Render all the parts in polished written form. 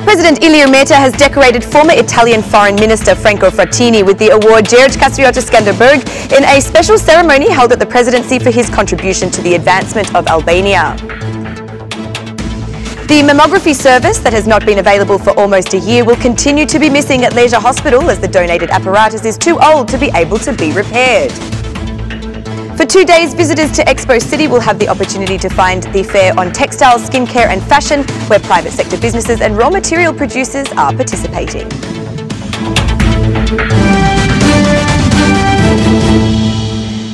President Ilir Meta has decorated former Italian Foreign Minister Franco Frattini with the award Gjergj Kastrioti Skanderberg in a special ceremony held at the presidency for his contribution to the advancement of Albania. The mammography service that has not been available for almost a year will continue to be missing at Lezha Hospital as the donated apparatus is too old to be able to be repaired. For 2 days, visitors to Expocity will have the opportunity to find the fair on textile, skincare and fashion, where private sector businesses and raw material producers are participating.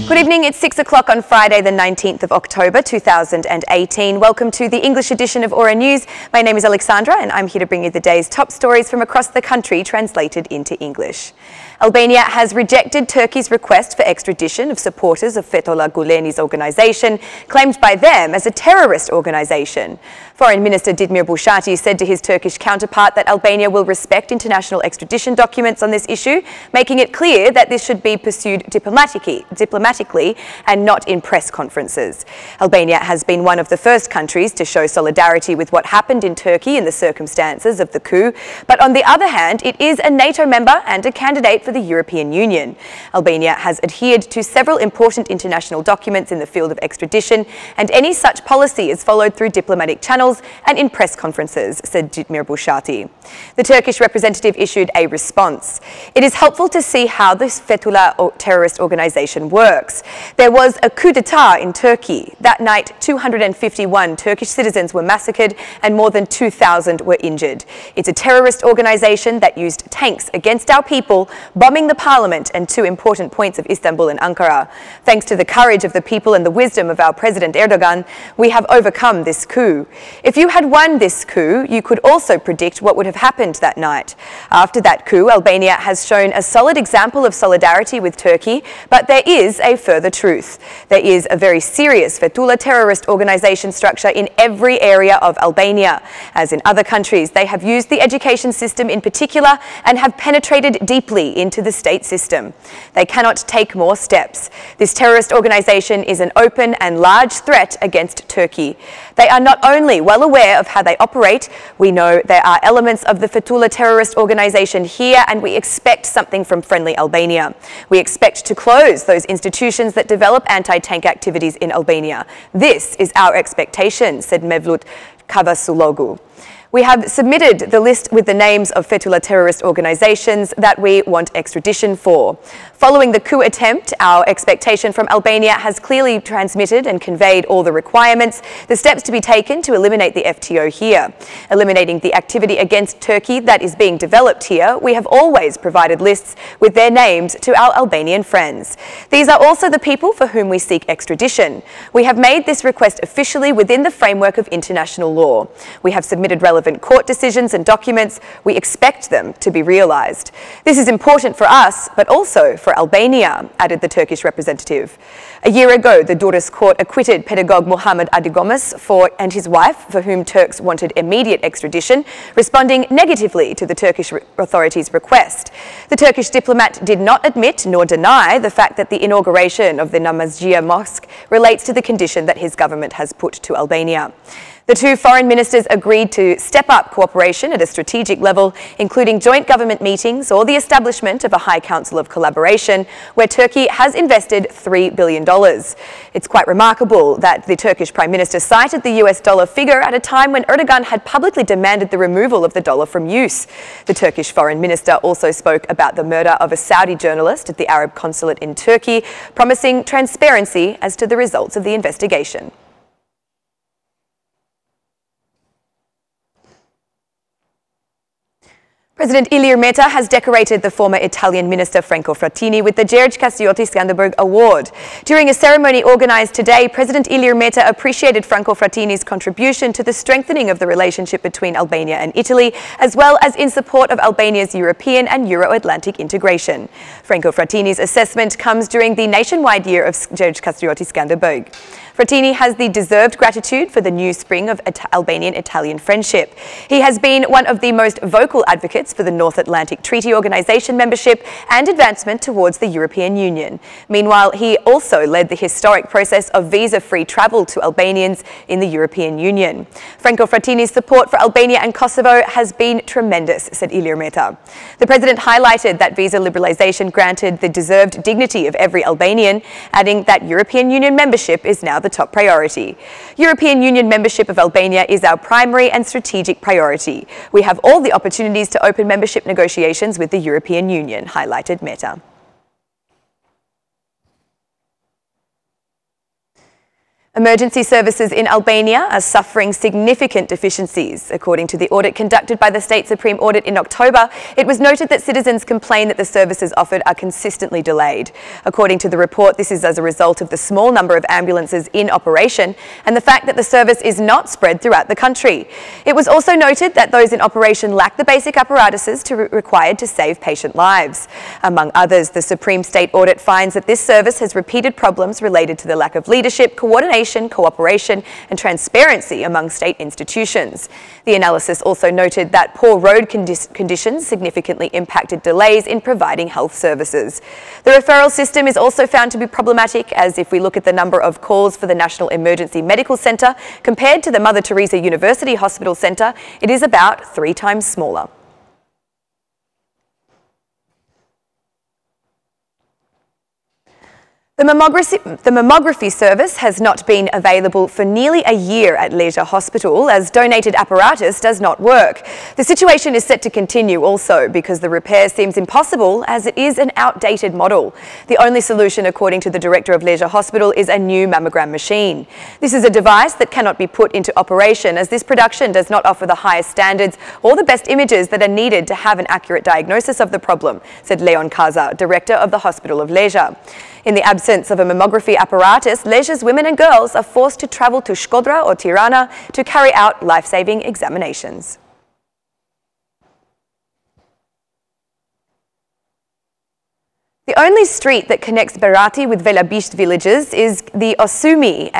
Good evening, it's 6 o'clock on Friday the 19th of October 2018. Welcome to the English edition of Aura News. My name is Alexandra and I'm here to bring you the day's top stories from across the country translated into English. Albania has rejected Turkey's request for extradition of supporters of Fethullah Guleni's organisation, claimed by them as a terrorist organisation. Foreign Minister Ditmir Bushati said to his Turkish counterpart that Albania will respect international extradition documents on this issue, making it clear that this should be pursued diplomatically and not in press conferences. Albania has been one of the first countries to show solidarity with what happened in Turkey in the circumstances of the coup, but on the other hand, it is a NATO member and a candidate for the European Union. Albania has adhered to several important international documents in the field of extradition, and any such policy is followed through diplomatic channels and in press conferences, said Ditmir Bushati. The Turkish representative issued a response. It is helpful to see how this Fethullah terrorist organisation works. There was a coup d'etat in Turkey. That night, 251 Turkish citizens were massacred and more than 2,000 were injured. It's a terrorist organisation that used tanks against our people, bombing the parliament and two important points of Istanbul and Ankara. Thanks to the courage of the people and the wisdom of our President Erdogan, we have overcome this coup. If you had won this coup, you could also predict what would have happened that night. After that coup, Albania has shown a solid example of solidarity with Turkey, but there is a further truth. There is a very serious Fethullah terrorist organisation structure in every area of Albania. As in other countries, they have used the education system in particular and have penetrated deeply into the state system. They cannot take more steps. This terrorist organisation is an open and large threat against Turkey. They are not only well aware of how they operate, we know there are elements of the Fethullah terrorist organisation here, and we expect something from friendly Albania. We expect to close those institutions that develop anti-tank activities in Albania. This is our expectation, said Mevlut Cavusoglu. We have submitted the list with the names of Fethullah terrorist organisations that we want extradition for. Following the coup attempt, our expectation from Albania has clearly transmitted and conveyed all the requirements, the steps to be taken to eliminate the FTO here. Eliminating the activity against Turkey that is being developed here, we have always provided lists with their names to our Albanian friends. These are also the people for whom we seek extradition. We have made this request officially within the framework of international law. We have submitted relevant court decisions and documents. We expect them to be realised. This is important for us, but also for Albania, added the Turkish representative. A year ago, the Durrës court acquitted pedagogue Muhammed Adigomez and his wife, for whom Turks wanted immediate extradition, responding negatively to the Turkish authorities' request. The Turkish diplomat did not admit nor deny the fact that the inauguration of the Namazjia Mosque relates to the condition that his government has put to Albania. The two foreign ministers agreed to step up cooperation at a strategic level, including joint government meetings or the establishment of a High Council of Collaboration, where Turkey has invested $3 billion. It's quite remarkable that the Turkish Prime Minister cited the US dollar figure at a time when Erdogan had publicly demanded the removal of the dollar from use. The Turkish Foreign Minister also spoke about the murder of a Saudi journalist at the Arab consulate in Turkey, promising transparency as to the results of the investigation. President Ilir Meta has decorated the former Italian minister Franco Frattini with the Gjergj Kastrioti Skanderberg Award. During a ceremony organised today, President Ilir Meta appreciated Franco Frattini's contribution to the strengthening of the relationship between Albania and Italy, as well as in support of Albania's European and Euro-Atlantic integration. Franco Frattini's assessment comes during the nationwide year of Gjergj Kastrioti Skanderberg. Frattini has the deserved gratitude for the new spring of Albanian-Italian friendship. He has been one of the most vocal advocates for the North Atlantic Treaty Organization membership and advancement towards the European Union. Meanwhile, he also led the historic process of visa-free travel to Albanians in the European Union. Franco Frattini's support for Albania and Kosovo has been tremendous, said Ilir Meta. The president highlighted that visa liberalization granted the deserved dignity of every Albanian, adding that European Union membership is now the top priority. European Union membership of Albania is our primary and strategic priority. We have all the opportunities to open membership negotiations with the European Union, highlighted Meta. Emergency services in Albania are suffering significant deficiencies. According to the audit conducted by the State Supreme Audit in October, it was noted that citizens complain that the services offered are consistently delayed. According to the report, this is as a result of the small number of ambulances in operation and the fact that the service is not spread throughout the country. It was also noted that those in operation lack the basic apparatuses required to save patient lives. Among others, the Supreme State Audit finds that this service has repeated problems related to the lack of leadership, coordination, cooperation and transparency among state institutions. The analysis also noted that poor road conditions significantly impacted delays in providing health services. The referral system is also found to be problematic, as if we look at the number of calls for the National Emergency Medical Centre compared to the Mother Teresa University Hospital Centre, it is about 3 times smaller. The mammography service has not been available for nearly a year at Lezha Hospital, as donated apparatus does not work. The situation is set to continue also because the repair seems impossible, as it is an outdated model. The only solution, according to the director of Lezha Hospital, is a new mammogram machine. This is a device that cannot be put into operation, as this production does not offer the highest standards or the best images that are needed to have an accurate diagnosis of the problem, said Leon Kaza, director of the Hospital of Lezha. In the absence of a mammography apparatus, Lezha's women and girls are forced to travel to Shkodra or Tirana to carry out life-saving examinations. The only street that connects Berati with Velabisht villages is the Osumi,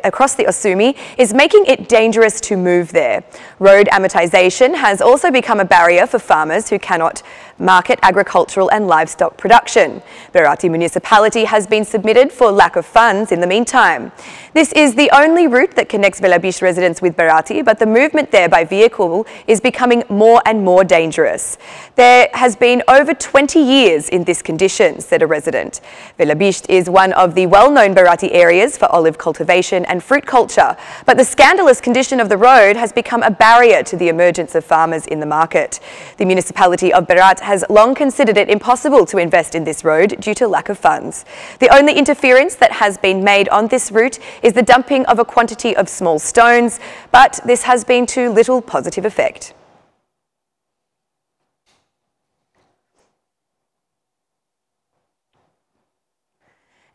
across the Osumi, is making it dangerous to move there. Road amortization has also become a barrier for farmers who cannot market agricultural and livestock production. Berati municipality has been submitted for lack of funds in the meantime. This is the only route that connects Velabisht residents with Berati, but the movement there by vehicle is becoming more and more dangerous. There has been over 20 years in this condition, said a resident. Velabisht is one of the well-known Berati areas for olive cultivation and fruit culture, but the scandalous condition of the road has become a barrier to the emergence of farmers in the market. The municipality of Berat has long considered it impossible to invest in this road due to lack of funds. The only interference that has been made on this route is the dumping of a quantity of small stones, but this has been to little positive effect.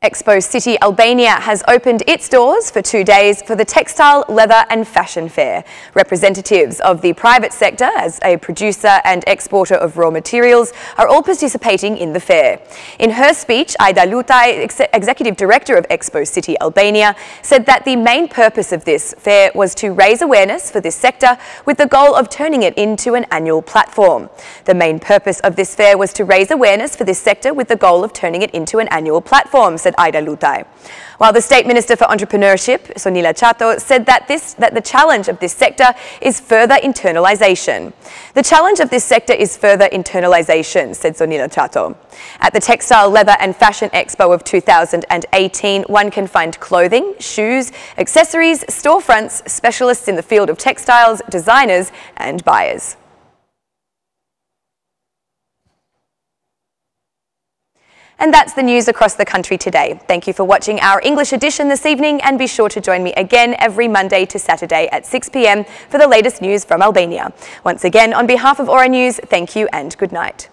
Expocity Albania has opened its doors for 2 days for the Textile, Leather and Fashion Fair. Representatives of the private sector, as a producer and exporter of raw materials, are all participating in the fair. In her speech, Aida Lutaj, Executive Director of Expocity Albania, said that the main purpose of this fair was to raise awareness for this sector with the goal of turning it into an annual platform. The main purpose of this fair was to raise awareness for this sector with the goal of turning it into an annual platform, said Aida Lutaj. While the State Minister for Entrepreneurship, Sonila Chato, said that the challenge of this sector is further internalisation. The challenge of this sector is further internalisation, said Sonila Chato. At the Textile, Leather and Fashion Expo of 2018, one can find clothing, shoes, accessories, storefronts, specialists in the field of textiles, designers and buyers. And that's the news across the country today. Thank you for watching our English edition this evening, and be sure to join me again every Monday to Saturday at 6 p.m. for the latest news from Albania. Once again, on behalf of Aura News, thank you and good night.